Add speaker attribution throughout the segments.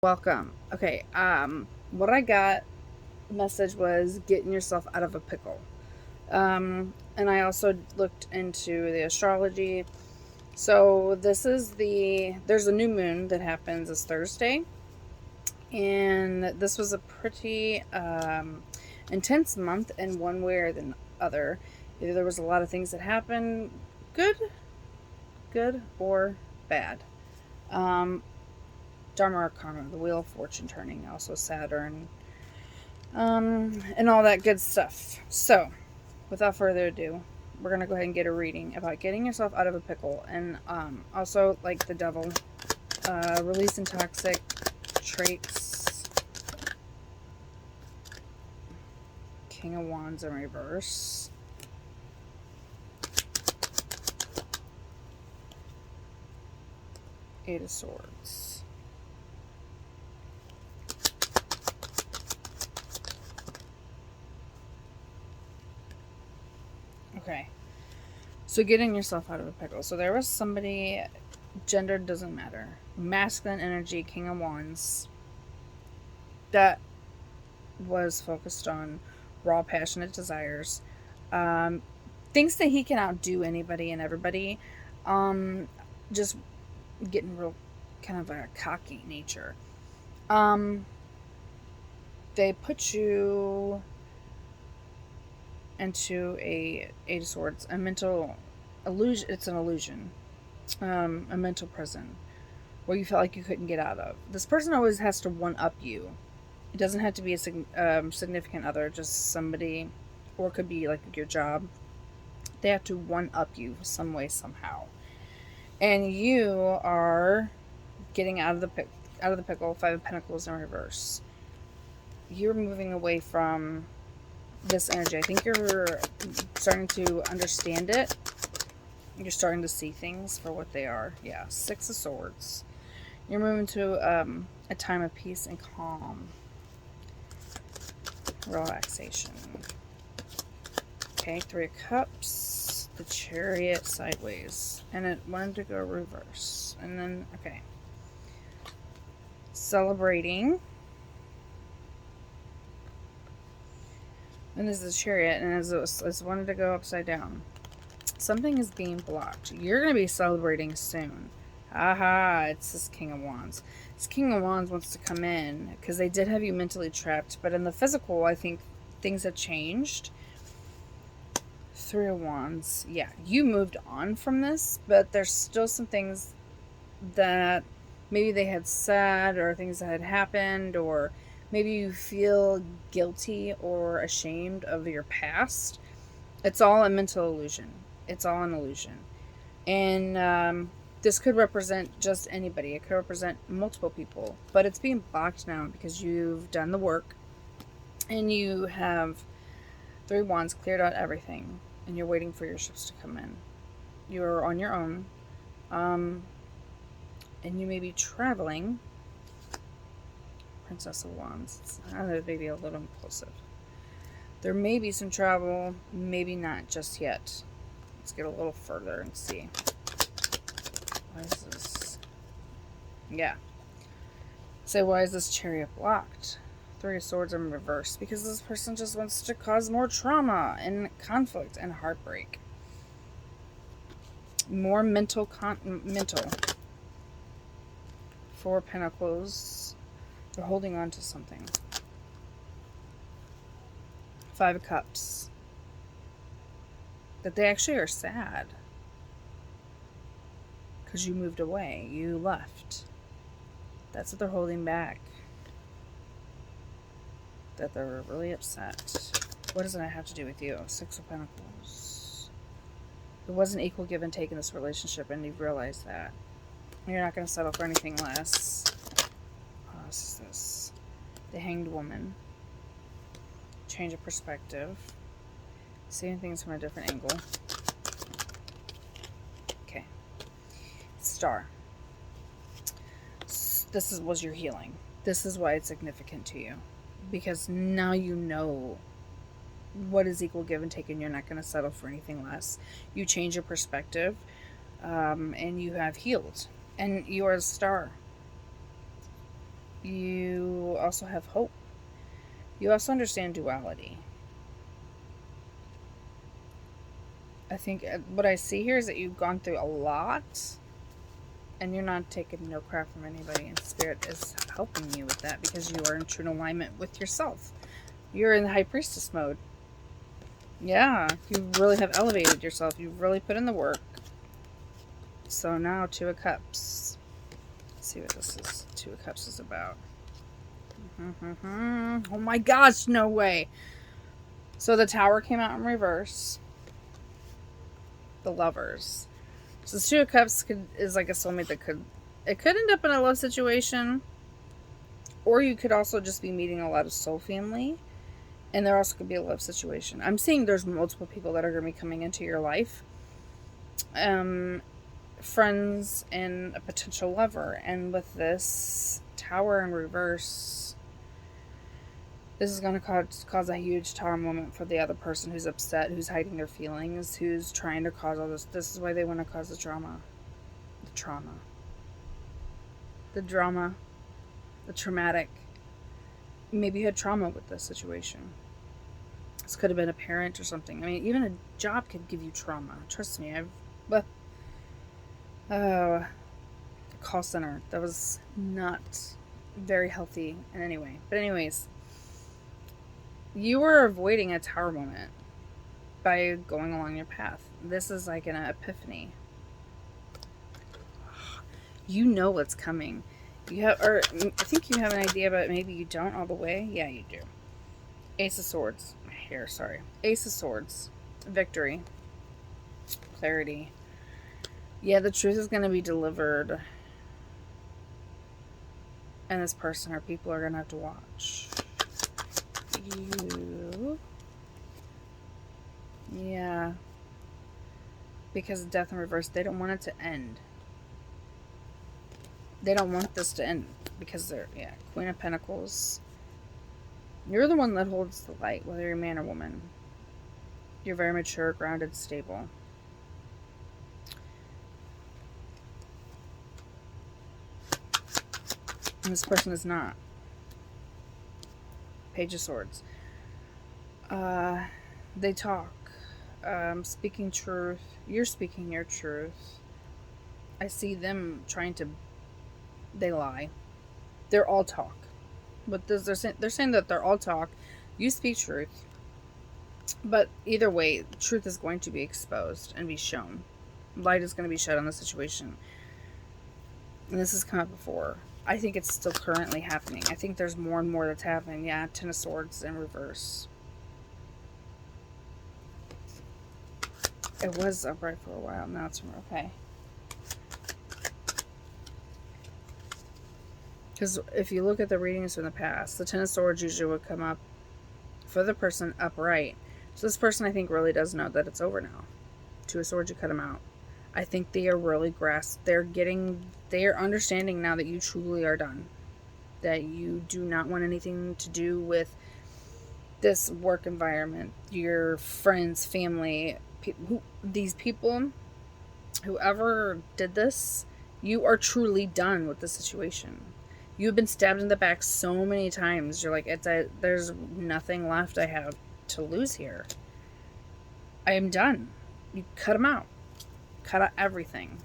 Speaker 1: Welcome. Okay, what I got message was getting yourself out of a pickle. And I also looked into the astrology. So there's a new moon that happens this Thursday, and this was a pretty intense month in one way or the other. Either there was a lot of things that happened, good, good or bad. Um, Dharma Arcana, the Wheel of Fortune turning, also Saturn, and all that good stuff. So, without further ado, we're gonna go ahead and get a reading about getting yourself out of a pickle, and also like the devil, releasing toxic traits, King of Wands in reverse, Eight of Swords. Okay, so getting yourself out of a pickle. So there was somebody, gender doesn't matter, masculine energy, King of Wands, that was focused on raw, passionate desires, um, thinks that he can outdo anybody and everybody, um, just getting real kind of a cocky nature. Um, they put you into a Eight of Swords, a mental illusion. It's an illusion, a mental prison where you felt like you couldn't get out of. This person always has to one up you. It doesn't have to be a significant other, just somebody, or it could be like your job. They have to one up you some way, somehow. And you are getting out of the pickle, Five of Pentacles in reverse. You're moving away from this energy. I think you're starting to understand it. You're starting to see things for what they are. Yeah, Six of Swords. You're moving to a time of peace and calm, relaxation. Okay, Three of Cups, the Chariot sideways, and it wanted to go reverse. And then, okay, celebrating. And this is a Chariot, and as it wanted to go upside down. Something is being blocked. You're going to be celebrating soon. Aha, it's this King of Wands. This King of Wands wants to come in because they did have you mentally trapped, but in the physical, I think things have changed. Three of Wands. Yeah, you moved on from this, but there's still some things that maybe they had said or things that had happened, or maybe you feel guilty or ashamed of your past. It's all a mental illusion. It's all an illusion. And this could represent just anybody. It could represent multiple people. But it's being blocked now because you've done the work and you have Three Wands, cleared out everything, and you're waiting for your ships to come in. You're on your own. And you may be traveling. Princess of Wands. That may be a little impulsive. There may be some travel, maybe not just yet. Let's get a little further and see. Why is this? Yeah. So why is this Chariot blocked? Three of Swords in reverse. Because this person just wants to cause more trauma and conflict and heartbreak. More mental. Four Pentacles. They're holding on to something. Five of Cups. That they actually are sad. Because you moved away. You left. That's what they're holding back. That they're really upset. What does that have to do with you? Six of Pentacles. There was an equal give and take in this relationship, and you've realized that. You're not going to settle for anything less. What is this? The Hanged Woman. Change of perspective. Seeing things from a different angle. Okay. Star. This was your healing. This is why it's significant to you. Because now you know what is equal give and take, and you're not going to settle for anything less. You change your perspective, and you have healed. And you are a star. You also have hope. You also understand duality. I think what I see here is that you've gone through a lot and you're not taking no crap from anybody, and Spirit is helping you with that because you are in true alignment with yourself. You're in the High Priestess mode. Yeah, you really have elevated yourself. You've really put in the work. So now, Two of Cups. Let's see what this is. Two of Cups is about. Oh my gosh, no way. So the Tower came out in reverse. The Lovers. So the Two of Cups is like a soulmate that could end up in a love situation, or you could also just be meeting a lot of soul family, and there also could be a love situation. I'm seeing there's multiple people that are going to be coming into your life, friends and a potential lover. And with this Tower in reverse, this is going to cause a huge tower moment for the other person who's upset, who's hiding their feelings, who's trying to cause all this. This is why they want to cause the drama. The trauma. The drama. The traumatic. Maybe you had trauma with this situation. This could have been a parent or something. I mean, even a job could give you trauma. Trust me. The call center. That was not very healthy in any way. But anyways, you were avoiding a tower moment by going along your path. This is like an epiphany. You know what's coming. I think you have an idea, but maybe you don't all the way. Yeah, you do. Ace of Swords. Ace of Swords. Victory. Clarity. Yeah, the truth is going to be delivered. And this person or people are going to have to watch. You. Yeah. Because of Death in reverse, they don't want it to end. They don't want this to end because Queen of Pentacles. You're the one that holds the light, whether you're a man or woman. You're very mature, grounded, stable. And this person is not. Page of Swords. They talk. Speaking truth. You're speaking your truth. I see them trying to... They lie. They're all talk. But they're saying that they're all talk. You speak truth. But either way, truth is going to be exposed and be shown. Light is going to be shed on the situation. And this has come up before. I think it's still currently happening. I think there's more and more that's happening. Yeah, Ten of Swords in reverse. It was upright for a while. Now it's okay. Because if you look at the readings from the past, the Ten of Swords usually would come up for the person upright. So this person, I think, really does know that it's over now. Two of Swords, you cut them out. I think they are really grasped. They are understanding now that you truly are done. That you do not want anything to do with this work environment, your friends, family, these people, whoever did this, you are truly done with the situation. You've been stabbed in the back so many times. You're like, there's nothing left I have to lose here. I am done. You cut them out. Cut out everything.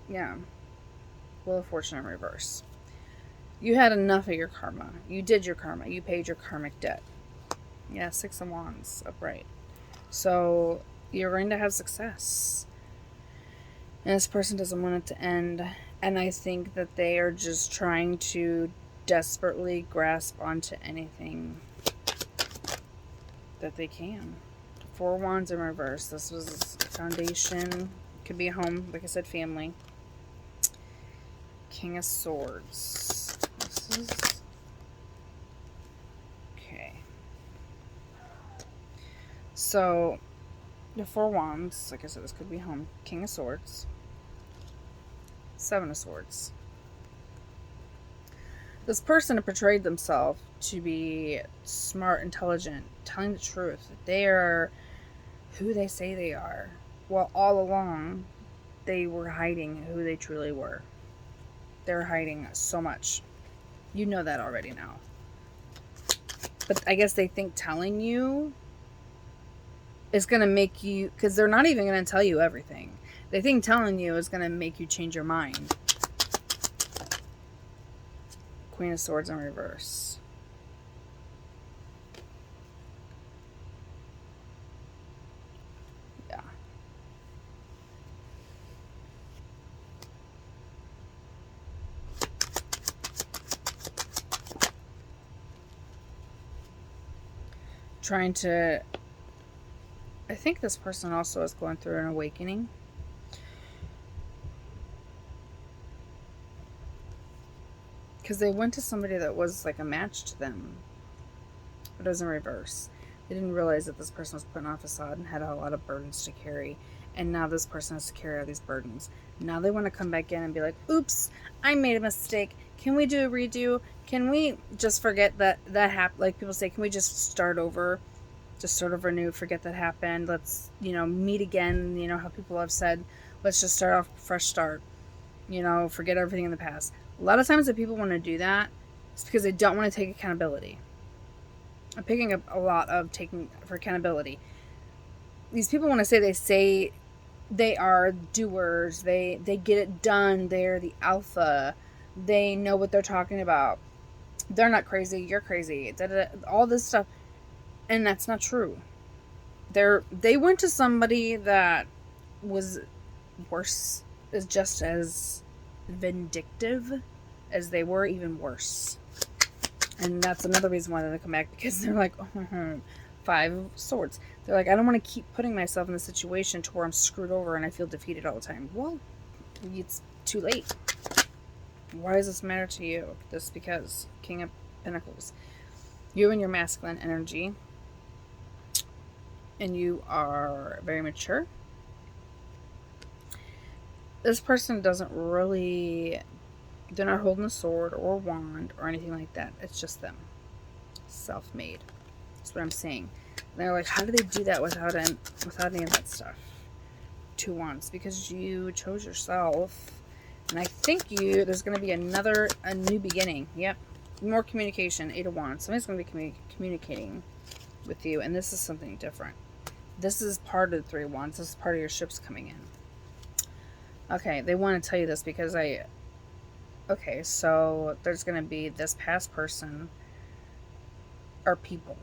Speaker 1: Yeah. Wheel of Fortune in reverse. You had enough of your karma. You did your karma. You paid your karmic debt. Yeah, Six of Wands upright. So you're going to have success. And this person doesn't want it to end. And I think that they are just trying to desperately grasp onto anything that they can. Four Wands in reverse. This was foundation. Could be a home. Like I said, family. King of Swords. This is... Okay. So, the Four Wands. Like I said, this could be home. King of Swords. Seven of Swords. This person portrayed themselves to be smart, intelligent, telling the truth. They are who they say they are. Well, all along, they were hiding who they truly were. They were hiding so much. You know that already now. But I guess they think telling you is going to make you, because they're not even going to tell you everything. They think telling you is going to make you change your mind. Queen of Swords in reverse. Yeah. Trying to... I think this person also is going through an awakening. Because they went to somebody that was like a match to them. But it was in reverse. They didn't realize that this person was putting on a facade and had a lot of burdens to carry. And now this person has to carry all these burdens. Now they want to come back in and be like, oops, I made a mistake. Can we do a redo? Can we just forget that happened? Like people say, can we just start over? Just sort of renew, forget that happened. Let's, meet again. You know how people have said, let's just start off, fresh start. Forget everything in the past. A lot of times that people want to do that, it's because they don't want to take accountability. I'm picking up a lot of taking for accountability. These people want to say they are doers. They get it done. They're the alpha. They know what they're talking about. They're not crazy. You're crazy. All this stuff. And that's not true. They went to somebody that was worse, is just as vindictive as they were, even worse. And that's another reason why they come back, because they're like, oh, 5 of Swords. They're like, I don't want to keep putting myself in the situation to where I'm screwed over and I feel defeated all the time. Well, it's too late. Why does this matter to you? This because King of Pentacles. You and your masculine energy. And you are very mature. This person doesn't really... They're not holding a sword or a wand or anything like that. It's just them. Self-made. That's what I'm saying. And they're like, how do they do that without any of that stuff? 2 wands. Because you chose yourself. And I think there's going to be a new beginning. Yep. More communication. 8 of wands. Somebody's going to be communicating with you. And this is something different. This is part of the 3 of wands. This is part of your ships coming in. Okay. They want to tell you this because okay, so there's going to be this past person or people.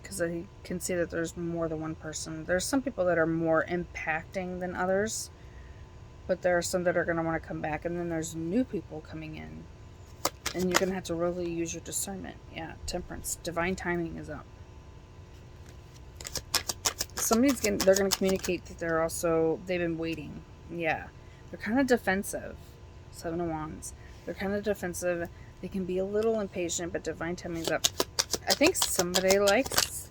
Speaker 1: Because I can see that there's more than one person. There's some people that are more impacting than others. But there are some that are going to want to come back. And then there's new people coming in. And you're going to have to really use your discernment. Yeah, Temperance. Divine timing is up. They're going to communicate that they've been waiting. Yeah. They're kind of defensive. 7 of Wands. They're kind of defensive. They can be a little impatient, but divine timing's up. I think somebody likes,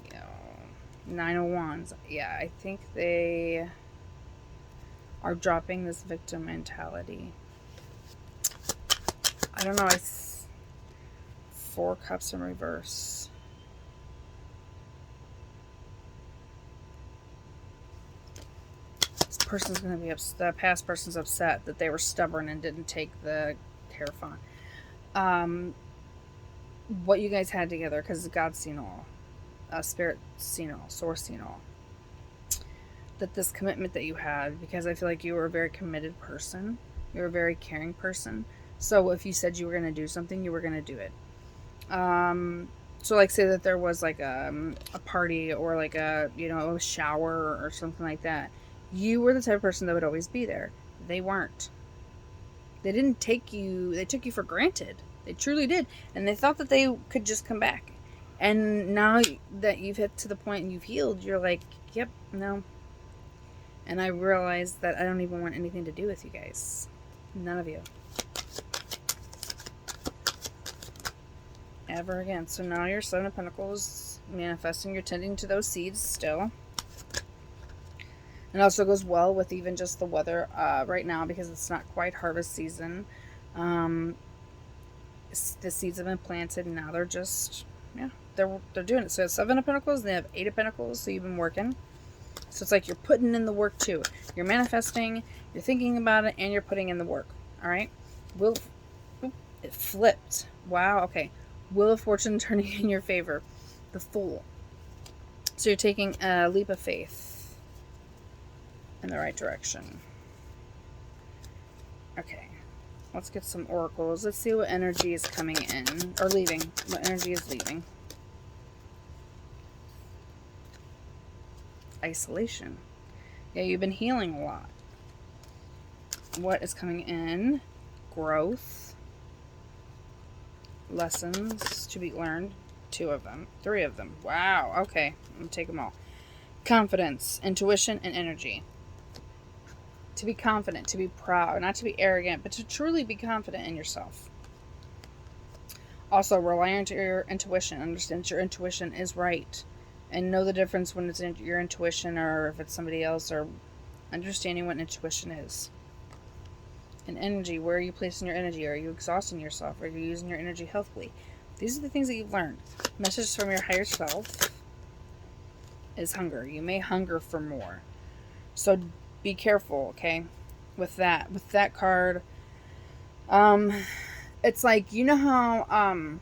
Speaker 1: 9 of Wands. Yeah, I think they are dropping this victim mentality. I don't know. 4 Cups in reverse. This person's going to be upset. The past person's upset that they were stubborn and didn't take the Hierophant. What you guys had together, because God's seen all. Spirit seen all. Source seen all. That this commitment that you had, because I feel like you were a very committed person. You were a very caring person. So if you said you were going to do something, you were going to do it. So like say that there was like a party or like a shower or something like that. You were the type of person that would always be there. They weren't. They didn't take you, they took you for granted. They truly did. And they thought that they could just come back. And now that you've hit to the point and you've healed, you're like, yep, no. And I realized that I don't even want anything to do with you guys. None of you. Ever again. So now you're 7 of Pentacles manifesting. You're tending to those seeds still. It also goes well with even just the weather right now, because it's not quite harvest season. The seeds have been planted and now they're just, they're doing it. So you have 7 of Pentacles and they have 8 of Pentacles. So you've been working. So it's like you're putting in the work too. You're manifesting, you're thinking about it, and you're putting in the work. All right. It flipped. Wow, okay. Wheel of Fortune turning in your favor. The Fool. So you're taking a leap of faith in the right direction. Okay. Let's get some oracles. Let's see what energy is coming in. Or leaving. What energy is leaving. Isolation. Yeah, you've been healing a lot. What is coming in? Growth. Lessons to be learned. 2 of them. 3 of them. Wow. Okay. I'm going to take them all. Confidence, intuition, and energy. To be confident, to be proud, not to be arrogant, but to truly be confident in yourself. Also, rely on your intuition. Understand that your intuition is right. And know the difference when it's your intuition or if it's somebody else, or understanding what intuition is. And energy, where are you placing your energy? Are you exhausting yourself? Are you using your energy healthily? These are the things that you've learned. Message from your higher self is hunger. You may hunger for more. So be careful, okay? With that card. It's like, you know how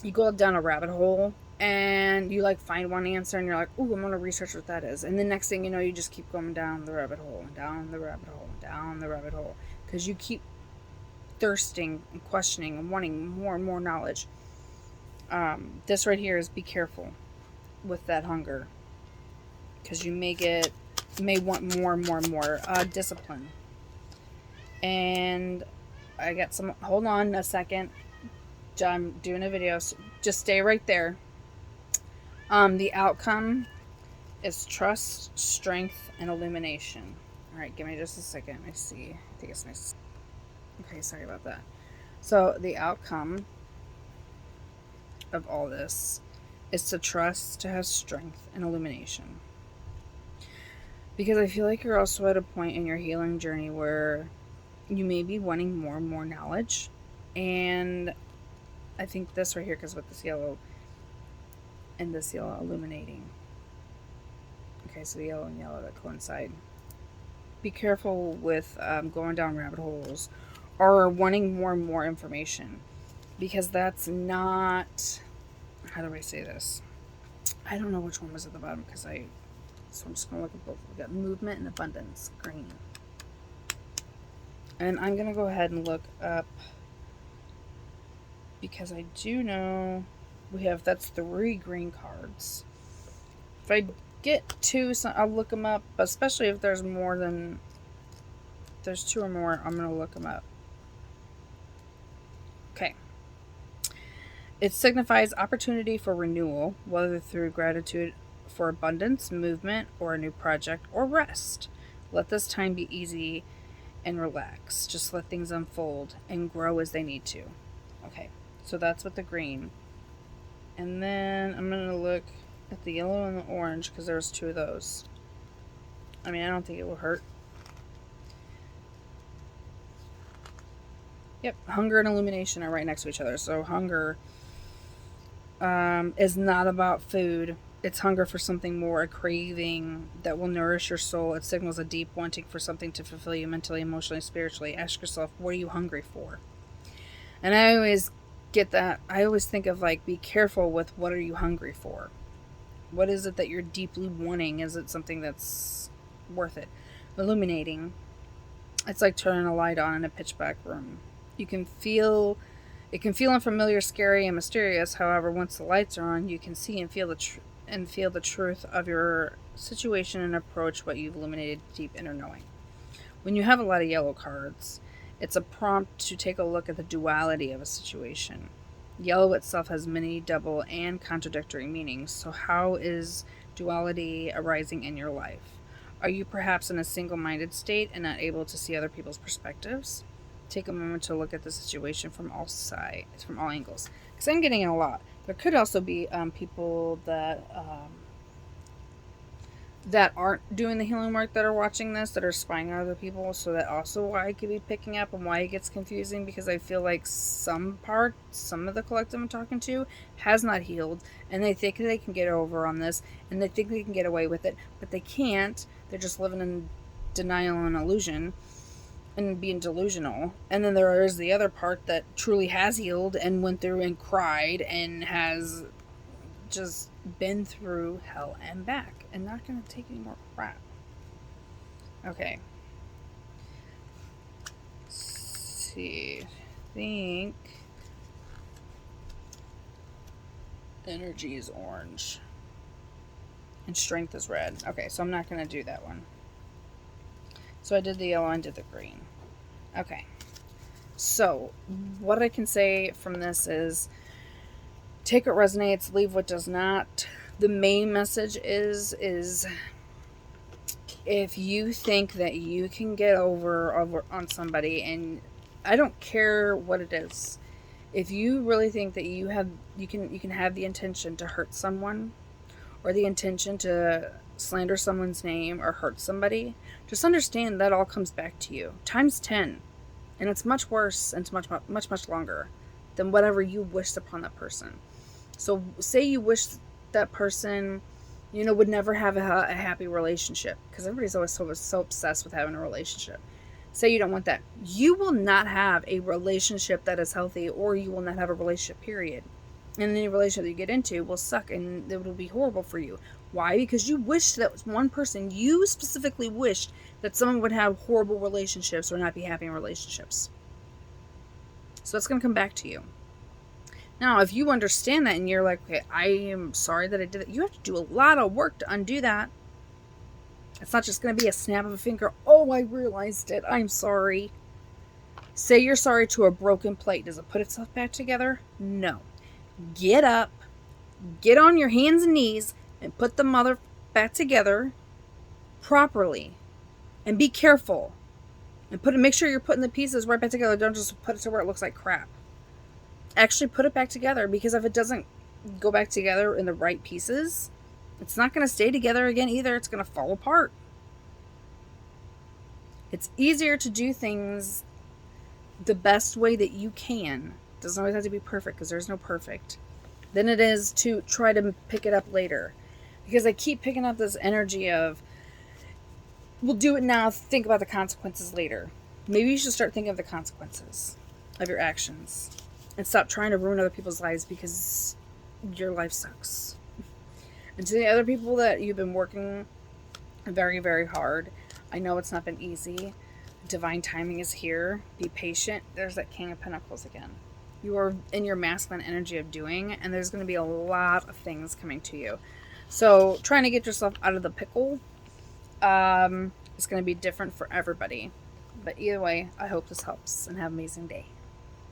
Speaker 1: you go down a rabbit hole and you like find one answer and you're like, ooh, I'm gonna research what that is. And the next thing you know, you just keep going down the rabbit hole and down the rabbit hole and down the rabbit hole. Because you keep thirsting and questioning and wanting more and more knowledge. This right here is be careful with that hunger. Because you may want more and more and more. Discipline. And I got some, hold on a second. I'm doing a video, so just stay right there. The outcome is trust, strength, and illumination. Alright, give me just a second. I see. I think it's nice. Okay, sorry about that. So, the outcome of all this is to trust, to have strength, and illumination. Because I feel like you're also at a point in your healing journey where you may be wanting more and more knowledge. And I think this right here, because with this yellow and this yellow illuminating. Okay, so the yellow and yellow that coincide. Be careful with going down rabbit holes or wanting more and more information. Because that's not... How do I say this? I don't know which one was at the bottom because so I'm just going to look at both. We got movement and abundance, green. And I'm going to go ahead and look up, because I do know that's 3 green cards. If I get 2, I'll look them up, but especially if there's 2 or more, I'm going to look them up. Okay. It signifies opportunity for renewal, whether through gratitude for abundance, movement, or a new project, or rest. Let this time be easy and relax. Just let things unfold and grow as they need to. Okay, so that's with the green. And then I'm going to look at the yellow and the orange because there's 2 of those. I mean, I don't think it will hurt. Yep, hunger and illumination are right next to each other. So hunger is not about food. It's hunger for something more, a craving that will nourish your soul. It signals a deep wanting for something to fulfill you mentally, emotionally, spiritually. Ask yourself, what are you hungry for? And I always get that. I always think of like, be careful with what are you hungry for? What is it that you're deeply wanting? Is it something that's worth it? Illuminating. It's like turning a light on in a pitch black room. It can feel unfamiliar, scary, and mysterious. However, once the lights are on, you can see and feel the truth of your situation and approach what you've illuminated deep inner knowing. When you have a lot of yellow cards, it's a prompt to take a look at the duality of a situation. Yellow itself has many double and contradictory meanings, so how is duality arising in your life? Are you perhaps in a single-minded state and not able to see other people's perspectives? Take a moment to look at the situation from all sides, from all angles. Because I'm getting a lot. There could also be people that aren't doing the healing work that are watching this, that are spying on other people. So that also why I could be picking up and why it gets confusing, because I feel like some of the collective I'm talking to has not healed, and they think they can get over on this, and they think they can get away with it, but they can't. They're just living in denial and illusion. and being delusional. And then there is the other part that truly has healed and went through and cried and has just been through hell and back and not going to take any more crap. Okay. Let's see. I think energy is orange and strength is red. Okay, so I'm not going to do that one. So I did the yellow and did the green. Okay. So what I can say from this is take what resonates, leave what does not. The main message is if you think that you can get over on somebody, and I don't care what it is, if you really think that you can have the intention to hurt someone or the intention to slander someone's name or hurt somebody, just understand that all comes back to you times 10, and it's much worse and it's much longer than whatever you wished upon that person. So say you wish that person, would never have a happy relationship, because everybody's always so obsessed with having a relationship. Say you don't want that. You will not have a relationship that is healthy, or you will not have a relationship, period. And any relationship that you get into will suck, and it will be horrible for you. Why? Because you wish that one person, you specifically wished that someone would have horrible relationships or not be happy in relationships. So that's going to come back to you. Now, if you understand that and you're like, okay, I am sorry that I did it, you have to do a lot of work to undo that. It's not just going to be a snap of a finger. Oh, I realized it. I'm sorry. Say you're sorry to a broken plate. Does it put itself back together? No. Get up, get on your hands and knees, and put the mother back together properly. And be careful. And make sure you're putting the pieces right back together. Don't just put it to where it looks like crap. Actually put it back together, because if it doesn't go back together in the right pieces, it's not going to stay together again either. It's going to fall apart. It's easier to do things the best way that you can. It doesn't always have to be perfect, because there's no perfect. Than it is to try to pick it up later. Because I keep picking up this energy of, we'll do it now, think about the consequences later. Maybe you should start thinking of the consequences of your actions. And stop trying to ruin other people's lives, because your life sucks. And to the other people that you've been working very, very hard, I know it's not been easy. Divine timing is here. Be patient. There's that King of Pentacles again. You are in your masculine energy of doing, and there's going to be a lot of things coming to you. So trying to get yourself out of the pickle is going to be different for everybody. But either way, I hope this helps, and have an amazing day.